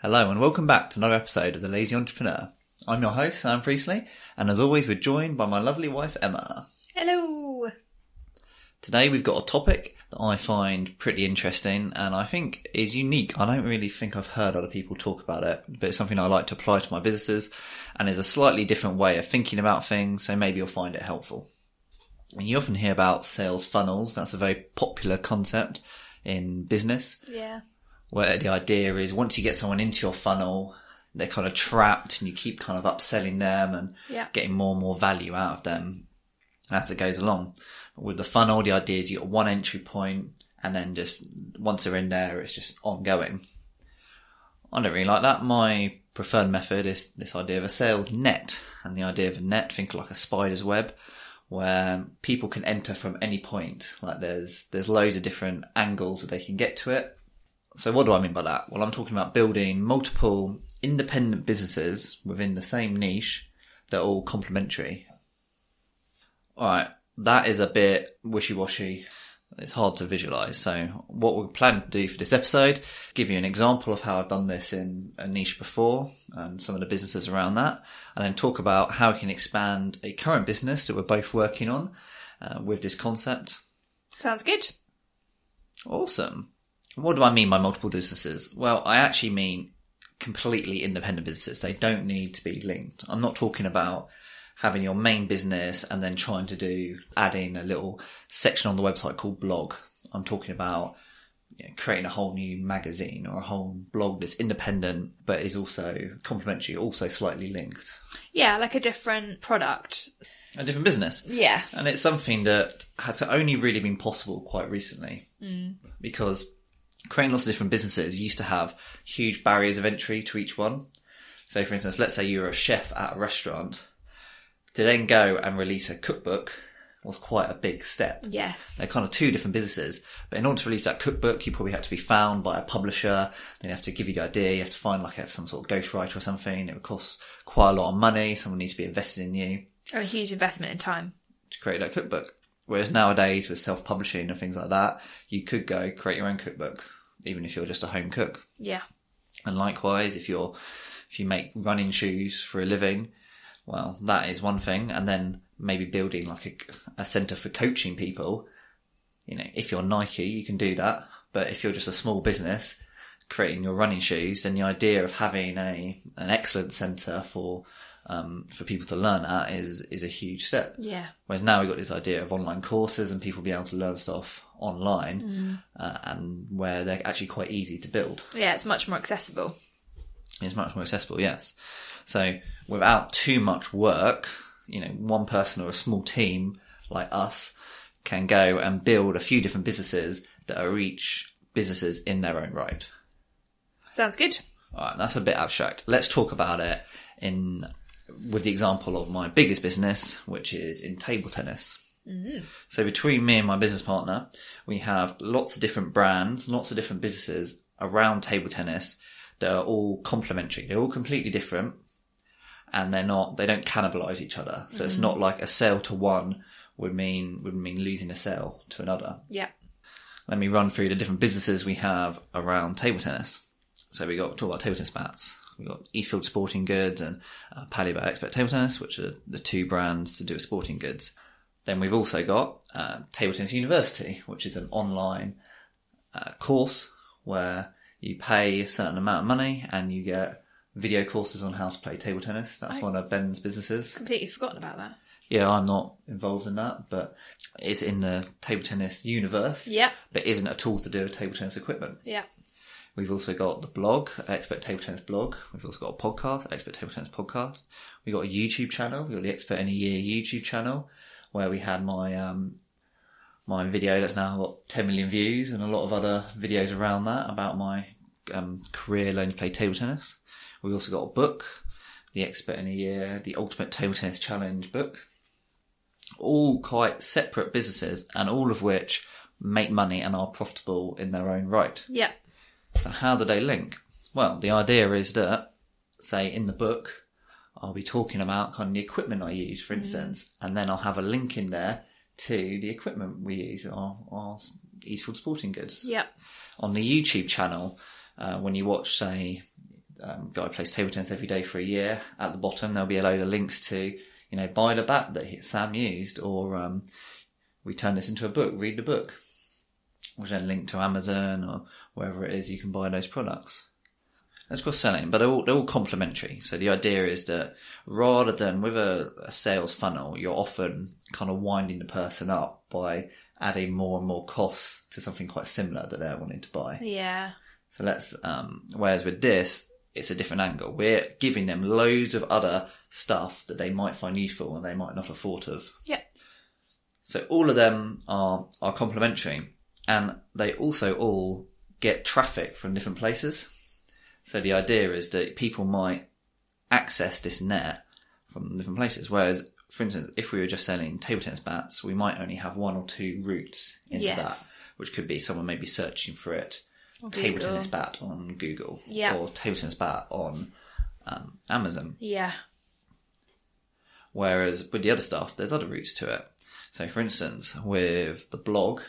Hello and welcome back to another episode of The Lazy Entrepreneur. I'm your host, Sam Priestley, and as always we're joined by my lovely wife, Emma. Hello! Today we've got a topic that I find pretty interesting and I think is unique. I don't really think I've heard other people talk about it, but it's something I like to apply to my businesses and is a slightly different way of thinking about things, so maybe you'll find it helpful. And you often hear about sales funnels. That's a very popular concept in business. Yeah. Where the idea is once you get someone into your funnel, they're kind of trapped and you keep kind of upselling them and getting more and more value out of them as it goes along. With the funnel, the idea is you got one entry point and then just once they're in there, it's just ongoing. I don't really like that. My preferred method is this idea of a sales net. And the idea of a net, think like a spider's web, where people can enter from any point. Like there's loads of different angles that they can get to it. So what do I mean by that? Well, I'm talking about building multiple independent businesses within the same niche that are all complementary. All right, that is a bit wishy-washy. It's hard to visualize. So what we plan to do for this episode, give you an example of how I've done this in a niche before and some of the businesses around that, and then talk about how we can expand a current business that we're both working on with this concept. Sounds good. Awesome. What do I mean by multiple businesses? Well, I actually mean completely independent businesses. They don't need to be linked. I'm not talking about having your main business and then trying to adding a little section on the website called blog. I'm talking about creating a whole new magazine or a whole blog that's independent but is also complementary, also slightly linked. Yeah, like a different product. A different business. Yeah. And it's something that has only really been possible quite recently because creating lots of different businesses used to have huge barriers of entry to each one. So for instance, let's say you're a chef at a restaurant. To then go and release a cookbook was quite a big step. Yes. They're kind of two different businesses. But in order to release that cookbook, you probably have to be found by a publisher. Then you have to give you the idea. You have to find like some sort of ghostwriter or something. It would cost quite a lot of money. Someone needs to be invested in you. Or a huge investment in time. To create that cookbook. Whereas nowadays with self-publishing and things like that, you could go create your own cookbook, even if you're just a home cook. Yeah. And likewise, if you make running shoes for a living, well, that is one thing. And then maybe building like a centre for coaching people. If you're Nike, you can do that. But if you're just a small business creating your running shoes, then the idea of having an excellence centre for people to learn at is a huge step. Yeah. Whereas now we've got this idea of online courses and people being able to learn stuff online and where they're actually quite easy to build. Yeah, it's much more accessible. It's much more accessible, yes. So without too much work, one person or a small team like us can go and build a few different businesses that are each businesses in their own right. Sounds good. All right, that's a bit abstract. Let's talk about it with the example of my biggest business, which is in table tennis. Mm-hmm. So between me and my business partner, we have lots of different brands, lots of different businesses around table tennis that are all complementary. They're all completely different and they don't cannibalize each other. So it's not like a sale to one would mean losing a sale to another. Yeah. Let me run through the different businesses we have around table tennis. So we talk about table tennis bats. We've got Eastfield Sporting Goods and Pallibat Expert Table Tennis, which are the two brands to do with sporting goods. Then we've also got Table Tennis University, which is an online course where you pay a certain amount of money and you get video courses on how to play table tennis. That's one of Ben's businesses. Completely forgotten about that. Yeah, I'm not involved in that, but it's in the table tennis universe. Yeah. But isn't at all to do with table tennis equipment. Yeah. We've also got the blog, Expert Table Tennis blog. We've also got a podcast, Expert Table Tennis podcast. We've got a YouTube channel. We've got the Expert in a Year YouTube channel where we had my video that's now got 10 million views and a lot of other videos around that about my career learning to play table tennis. We've also got a book, the Expert in a Year, the Ultimate Table Tennis Challenge book. All quite separate businesses and all of which make money and are profitable in their own right. Yeah. So how do they link? Well, the idea is that, say, in the book, I'll be talking about kind of the equipment I use, for instance, and then I'll have a link in there to the equipment we use, our Eastfield Sporting Goods. Yep. On the YouTube channel, when you watch, say, guy plays table tennis every day for a year. At the bottom, there'll be a load of links to, buy the bat that Sam used, or we turn this into a book, read the book, which then link to Amazon or wherever it is you can buy those products. That's cross-selling, but they're all complementary. So the idea is that rather than with a sales funnel, you're often kind of winding the person up by adding more and more costs to something quite similar that they're wanting to buy. Yeah. So whereas with this, it's a different angle. We're giving them loads of other stuff that they might find useful and they might not have thought of. Yeah. So all of them are complementary, and they also all get traffic from different places. So the idea is that people might access this net from different places. Whereas, for instance, if we were just selling table tennis bats, we might only have one or two routes into that, which could be someone maybe searching for it. Table tennis bat on Google, or table tennis bat on Amazon. Yeah. Whereas with the other stuff, there's other routes to it. So, for instance, with the blog,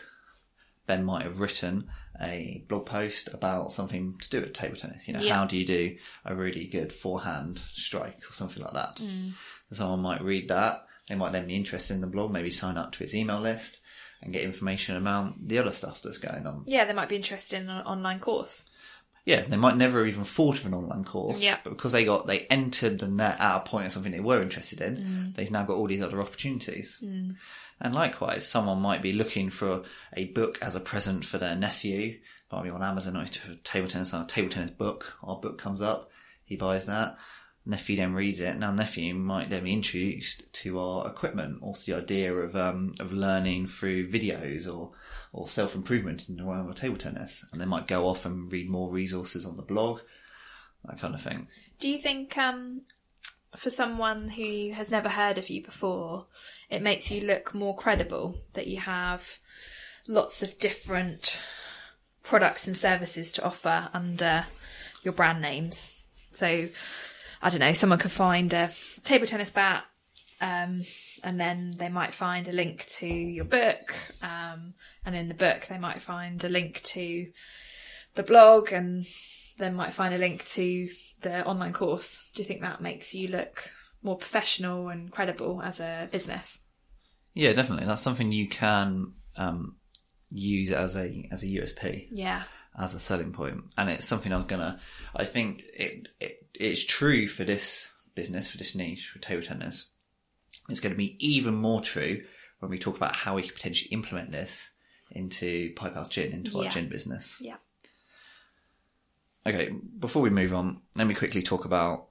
Ben might have written a blog post about something to do with table tennis. How do you do a really good forehand strike or something like that? So someone might read that. They might then be interested in the blog, maybe sign up to its email list and get information about the other stuff that's going on. Yeah, they might be interested in an online course. Yeah, they might never have even thought of an online course. Yeah. But because they entered the net at a point of something they were interested in, they've now got all these other opportunities. And likewise, someone might be looking for a book as a present for their nephew. Might be on Amazon, or table tennis book. Our book comes up, he buys that. Nephew then reads it. Now nephew might then be introduced to our equipment, also the idea of learning through videos or self-improvement in the realm of table tennis. And they might go off and read more resources on the blog, that kind of thing. Do you think for someone who has never heard of you before, it makes you look more credible that you have lots of different products and services to offer under your brand names? So, I don't know, someone could find a table tennis bat, and then they might find a link to your book, and in the book they might find a link to the blog, and then might find a link to the online course. Do you think that makes you look more professional and credible as a business? Yeah, definitely. That's something you can use as a USP. Yeah. As a selling point. And it's something I think it's true for this business, for this niche, for table tennis. It's going to be even more true when we talk about how we could potentially implement this into Pipe House Gin, into our gin business. Yeah. Okay, before we move on, let me quickly talk about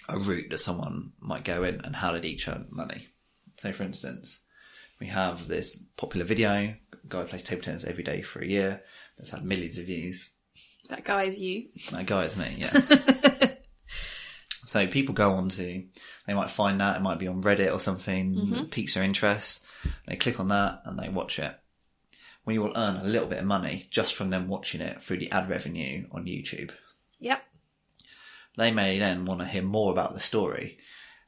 a route that someone might go in and how they each earn money. So, for instance, we have this popular video, a guy plays table tennis every day for a year, that's had millions of views. That guy is you. That guy is me, yes. So people go on they might find that, it might be on Reddit or something, that piques their interest, they click on that and they watch it. We will earn a little bit of money just from them watching it through the ad revenue on YouTube. Yep. They may then want to hear more about the story,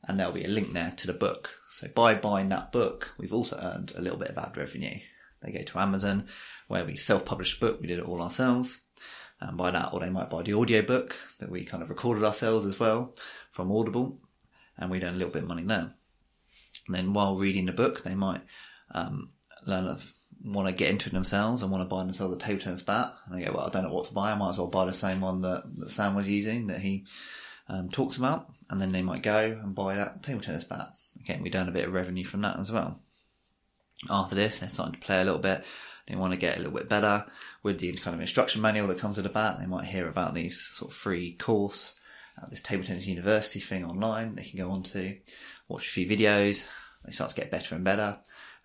and there'll be a link there to the book. So by buying that book, we've also earned a little bit of ad revenue. They go to Amazon, where we self-published a book, we did it all ourselves, and buy that, or they might buy the audio book that we kind of recorded ourselves as well from Audible, and we'd earn a little bit of money there. And then while reading the book, they might want to get into it themselves and want to buy themselves a table tennis bat. And they go, well, I don't know what to buy. I might as well buy the same one that Sam was using, that he talks about. And then they might go and buy that table tennis bat. Again, we'd earn a bit of revenue from that as well. After this, they're starting to play a little bit. They want to get a little bit better with the kind of instruction manual that comes with the bat. They might hear about these sort of free course at this table tennis university thing online. They can go on to watch a few videos. They start to get better and better.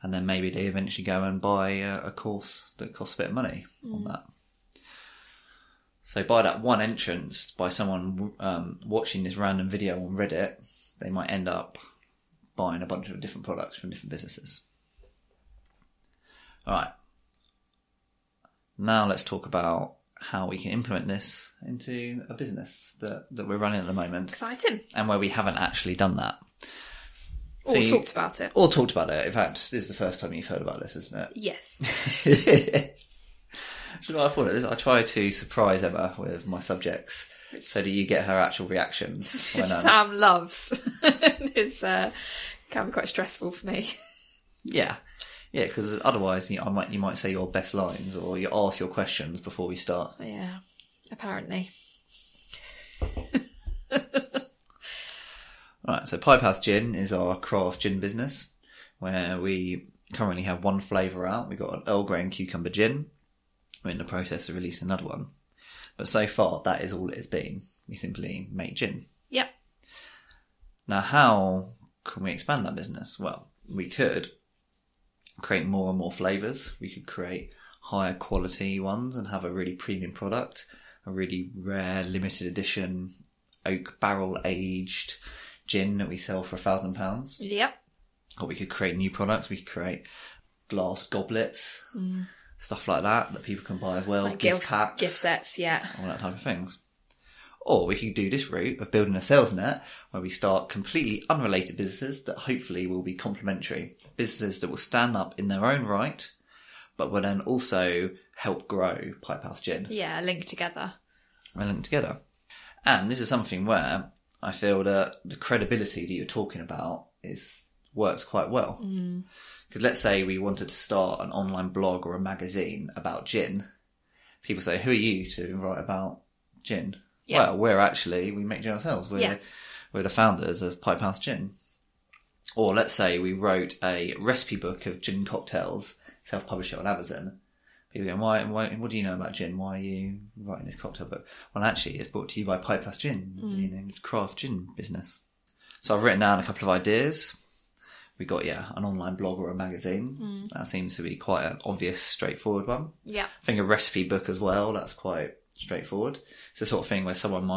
And then maybe they eventually go and buy a course that costs a bit of money on that. So by that one entrance, by someone watching this random video on Reddit, they might end up buying a bunch of different products from different businesses. All right. Now let's talk about how we can implement this into a business that we're running at the moment. Exciting. And where we haven't actually done that. Talked about it. Or talked about it. In fact, this is the first time you've heard about this, isn't it? Yes. You know what I thought? I try to surprise Emma with my subjects so that you get her actual reactions. Which Sam loves. It's can be quite stressful for me. Yeah, because otherwise you might say your best lines or you ask your questions before we start. Yeah, apparently. Right, so Pipehouse Gin is our craft gin business where we currently have one flavour out. We've got an Earl Grey and Cucumber Gin. We're in the process of releasing another one. But so far, that is all it has been. We simply make gin. Yep. Now, how can we expand that business? Well, we could create more and more flavours. We could create higher quality ones and have a really premium product, a really rare limited edition oak barrel aged gin that we sell for £1,000. Yep. Or we could create new products. We could create glass goblets, stuff like that people can buy as well. Like gift packs. Gift sets, yeah. All that type of things. Or we could do this route of building a sales net where we start completely unrelated businesses that hopefully will be complementary. Businesses that will stand up in their own right, but will then also help grow Pipehouse Gin. Yeah, linked together. And this is something where I feel that the credibility that you're talking about works quite well. Because let's say we wanted to start an online blog or a magazine about gin. People say, who are you to write about gin? Yeah. Well, we make gin ourselves. We're the founders of Pipehouse Gin. Or let's say we wrote a recipe book of gin cocktails, self-publish it on Amazon. People go, why, what do you know about gin? Why are you writing this cocktail book? Well, actually, it's brought to you by Pipehouse Gin. It's craft gin business. So I've written down a couple of ideas. We got, an online blog or a magazine. That seems to be quite an obvious, straightforward one. Yeah. I think a recipe book as well, that's quite straightforward. It's the sort of thing where someone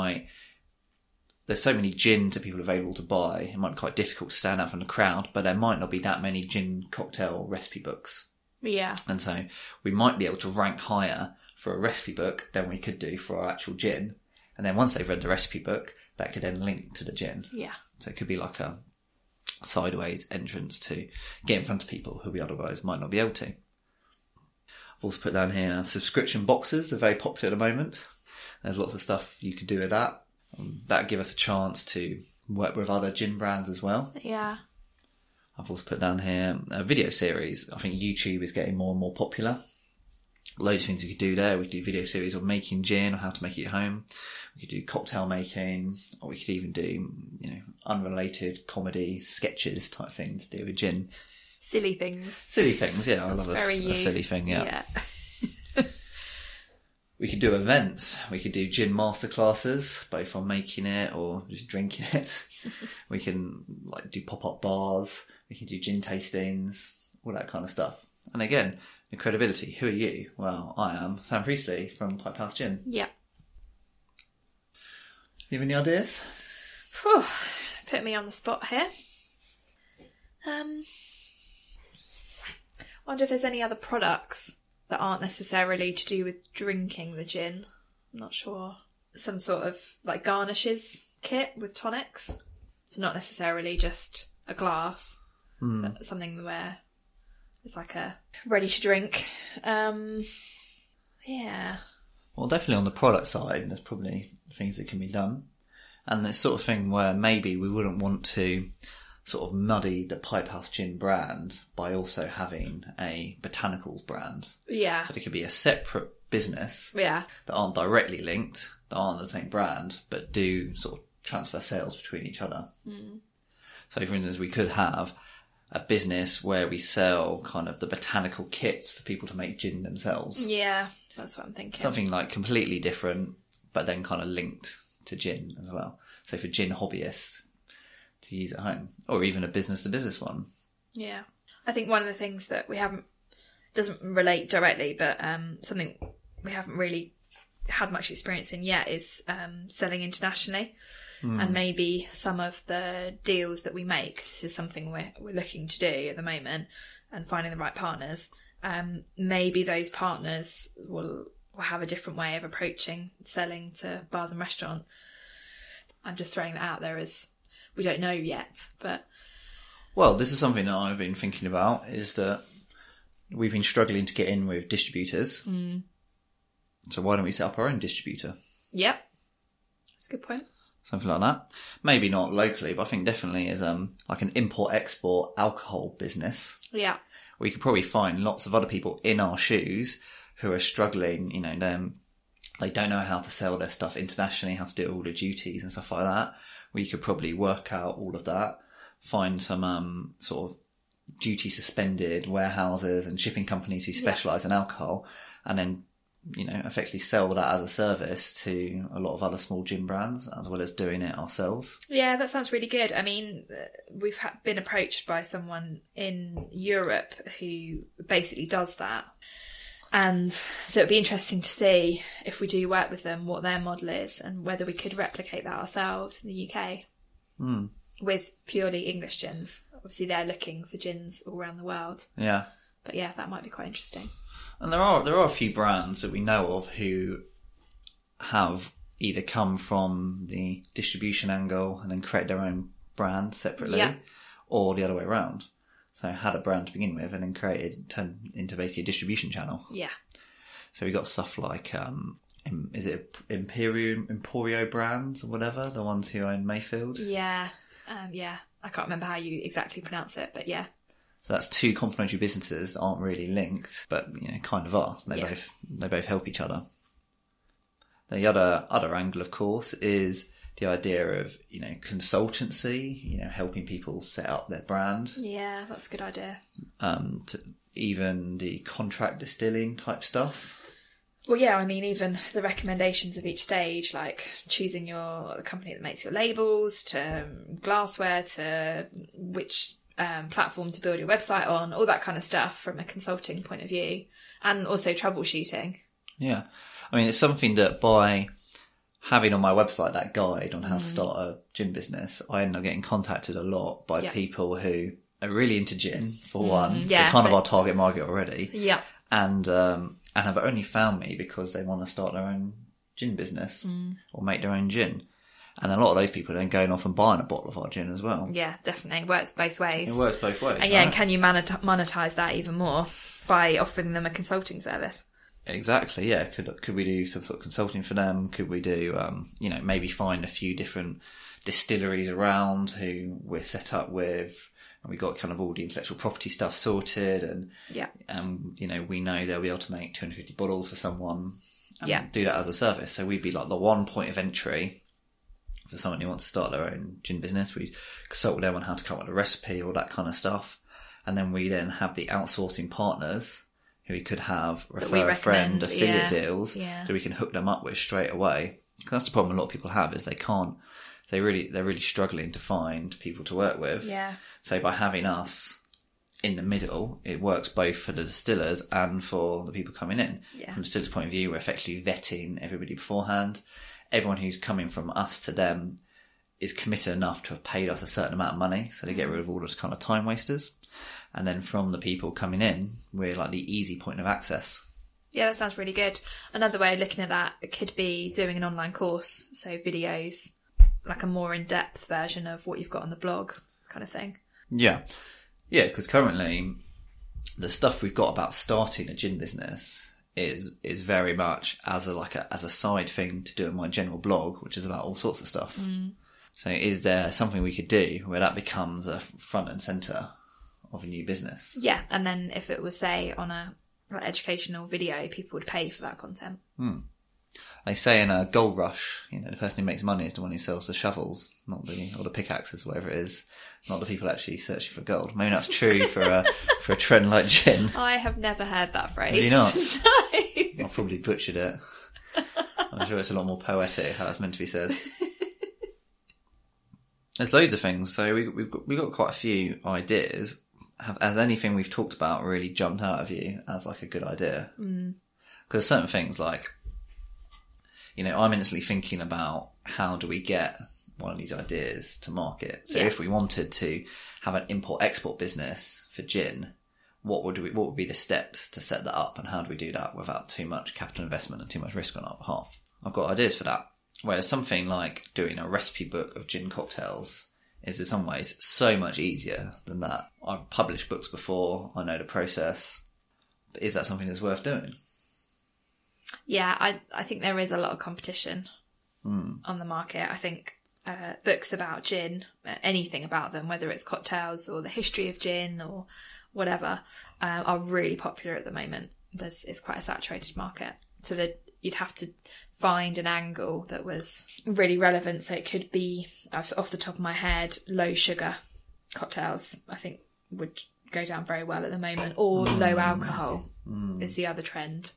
there's so many gins that people are available to buy, it might be quite difficult to stand out from the crowd, but there might not be that many gin cocktail recipe books. Yeah. And so we might be able to rank higher for a recipe book than we could do for our actual gin. And then once they've read the recipe book, that could then link to the gin. Yeah. So it could be like a sideways entrance to get in front of people who we otherwise might not be able to. I've also put down here subscription boxes are very popular at the moment. There's lots of stuff you could do with that. That give us a chance to work with other gin brands as well. Yeah. I've also put down here a video series. I think YouTube is getting more and more popular. Loads of things we could do there. We could do video series of making gin or how to make it at home. We could do cocktail making, or we could even do, unrelated comedy sketches type things to do with gin. Silly things. Silly things, yeah. I love a silly thing, yeah. We could do events. We could do gin masterclasses, both on making it or just drinking it. We can do pop-up bars. We can do gin tastings, all that kind of stuff. And again, the credibility. Who are you? Well, I am Sam Priestley from Pipehouse Gin. Yeah. You have any ideas? Whew, put me on the spot here. Wonder if there's any other products that aren't necessarily to do with drinking the gin. I'm not sure. Some sort of garnishes kit with tonics. It's not necessarily just a glass, but something where it's like a ready to drink. Yeah. Well, definitely on the product side, there's probably things that can be done. And this sort of thing where maybe we wouldn't want to sort of muddy the Pipehouse Gin brand by also having a botanicals brand. Yeah. So it could be a separate business that aren't directly linked, that aren't the same brand, but do sort of transfer sales between each other. So for instance, we could have a business where we sell kind of the botanical kits for people to make gin themselves. Yeah, that's what I'm thinking. Something completely different, but then kind of linked to gin as well. So for gin hobbyists to use at home, or even a business-to-business one. Yeah. I think one of the things that doesn't relate directly, but something we haven't really had much experience in yet is selling internationally. And maybe some of the deals that we make, 'cause this is something we're looking to do at the moment, and finding the right partners, maybe those partners will have a different way of approaching selling to bars and restaurants. I'm just throwing that out there as we don't know yet, but... Well, this is something that I've been thinking about, is that we've been struggling to get in with distributors. So why don't we set up our own distributor? Yep. That's a good point. Something like that. Maybe not locally, but I think definitely as like an import-export alcohol business. Yeah. We could probably find lots of other people in our shoes who are struggling, they don't know how to sell their stuff internationally, how to do all the duties and stuff like that. We could probably work out all of that, find some sort of duty suspended warehouses and shipping companies who specialise in alcohol, and then effectively sell that as a service to a lot of other small gin brands, as well as doing it ourselves. Yeah, that sounds really good. I mean, we've been approached by someone in Europe who basically does that. And so it'd be interesting to see, if we do work with them, what their model is and whether we could replicate that ourselves in the UK with purely English gins. Obviously, they're looking for gins all around the world. Yeah. But yeah, that might be quite interesting. And there are a few brands that we know of who have either come from the distribution angle and then create their own brand separately, or the other way around. So had a brand to begin with and then turned into basically a distribution channel. Yeah. So we got stuff like, is it Emporio brands or whatever, the ones who own Mayfield? Yeah. I can't remember how you exactly pronounce it, but yeah. So that's two complementary businesses that aren't really linked, but kind of are. They both help each other. The other angle, of course, is the idea of consultancy. Helping people set up their brand. Yeah, that's a good idea. To even the contract distilling type stuff. Well, yeah, I mean, even the recommendations of each stage, like choosing the company that makes your labels, to glassware, to which platform to build your website on, all that kind of stuff from a consulting point of view, and also troubleshooting. Yeah. I mean, it's something that by having on my website that guide on how to start a gin business, I end up getting contacted a lot by people who are really into gin, for one, so kind of our target market already. Yeah. And have only found me because they want to start their own gin business or make their own gin. And a lot of those people are then going off and buying a bottle of our gin as well. Yeah, definitely. It works both ways. It works both ways. And and can you monetize that even more by offering them a consulting service? Exactly, yeah. Could we do some sort of consulting for them? Could we do, maybe find a few different distilleries around who we're set up with, and we got kind of all the intellectual property stuff sorted, and we know they'll be able to make 250 bottles for someone, and do that as a service. So we'd be like the one point of entry for someone who wants to start their own gin business. We consult with them on how to come up with a recipe, all that kind of stuff. And then we then have the outsourcing partners who we could have refer a friend affiliate deals that we can hook them up with straight away. Because that's the problem a lot of people have, is they're really struggling to find people to work with. Yeah. So by having us in the middle, it works both for the distillers and for the people coming in. Yeah. From the distiller's point of view, we're effectively vetting everybody beforehand. Everyone who's coming from us to them is committed enough to have paid us a certain amount of money, so they get rid of all those kind of time wasters. And then from the people coming in, we're like the easy point of access. Yeah, that sounds really good. Another way of looking at that could be doing an online course, so videos, like a more in-depth version of what you've got on the blog, kind of thing. Yeah, because currently the stuff we've got about starting a gin business is very much as a side thing to do in my general blog, which is about all sorts of stuff. So is there something we could do where that becomes a front and centre of a new business? Yeah, and then if it was, say, on a educational video, people would pay for that content. They say in a gold rush, the person who makes money is the one who sells the shovels, or the pickaxes, whatever it is, not the people actually searching for gold. Maybe that's true for a trend like gin. I have never heard that phrase. Have you not? No. I've probably butchered it. I'm sure it's a lot more poetic how it's meant to be said. There's loads of things. So we've got quite a few ideas. Has anything we've talked about really jumped out of you as like a good idea? Because certain things like, I'm instantly thinking about how do we get one of these ideas to market. So if we wanted to have an import-export business for gin, what would be the steps to set that up, and how do we do that without too much capital investment and too much risk on our behalf? I've got ideas for that. Whereas something like doing a recipe book of gin cocktails is in some ways so much easier than that. I've published books before, I know the process, but is that something that's worth doing? Yeah, I think there is a lot of competition on the market. I think books about gin, anything about them, whether it's cocktails or the history of gin or whatever, are really popular at the moment. It's quite a saturated market, so that you'd have to find an angle that was really relevant. So it could be, off the top of my head, low sugar cocktails, I think would go down very well at the moment, or low alcohol is the other trend,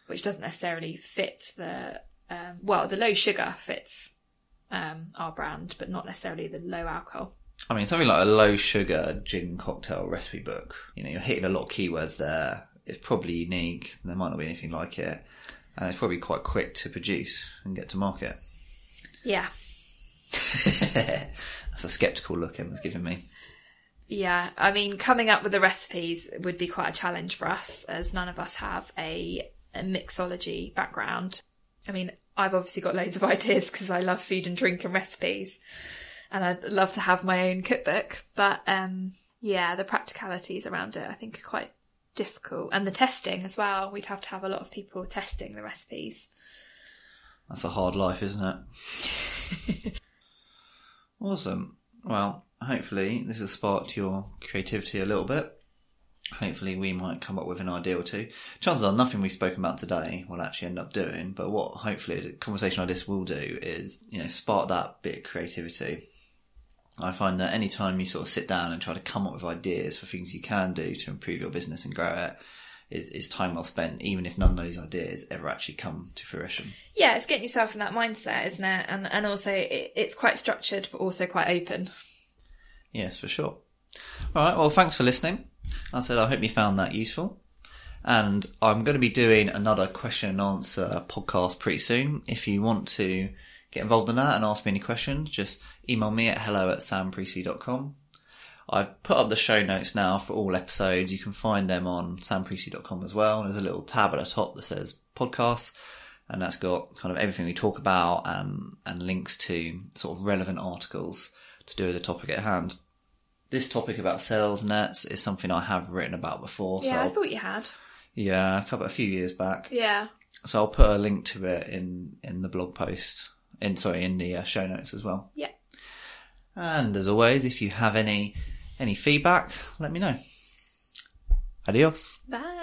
which doesn't necessarily fit the low sugar fits our brand, but not necessarily the low alcohol. I mean, something like a low sugar gin cocktail recipe book, you're hitting a lot of keywords there. It's probably unique. There might not be anything like it. And it's probably quite quick to produce and get to market. Yeah. That's a sceptical look Emma's giving me. Yeah, I mean, coming up with the recipes would be quite a challenge for us, as none of us have a mixology background. I mean, I've obviously got loads of ideas because I love food and drink and recipes, and I'd love to have my own cookbook. But the practicalities around it I think are quite difficult, and the testing as well. We'd have to have a lot of people testing the recipes. That's a hard life, isn't it? Awesome. Well, hopefully this has sparked your creativity a little bit. Hopefully we might come up with an idea or two. Chances are nothing we've spoken about today will actually end up doing, but what hopefully a conversation like this will do is, spark that bit of creativity. I find that any time you sort of sit down and try to come up with ideas for things you can do to improve your business and grow it, is time well spent, even if none of those ideas ever actually come to fruition. Yeah, it's getting yourself in that mindset, isn't it? And also it's quite structured, but also quite open. Yes, for sure. All right, well, thanks for listening. I hope you found that useful. And I'm going to be doing another question and answer podcast pretty soon. If you want to get involved in that and ask me any questions, just email me at hello@samprecy.com. I've put up the show notes now for all episodes. You can find them on samprecy.com as well. There's a little tab at the top that says podcasts, and that's got kind of everything we talk about and links to sort of relevant articles to do with the topic at hand. This topic about sales nets is something I have written about before. Yeah, I thought you had. Yeah, a few years back. Yeah. So I'll put a link to it in the blog post, in the show notes as well. Yeah. And as always, if you have any feedback, let me know. Adios. Bye.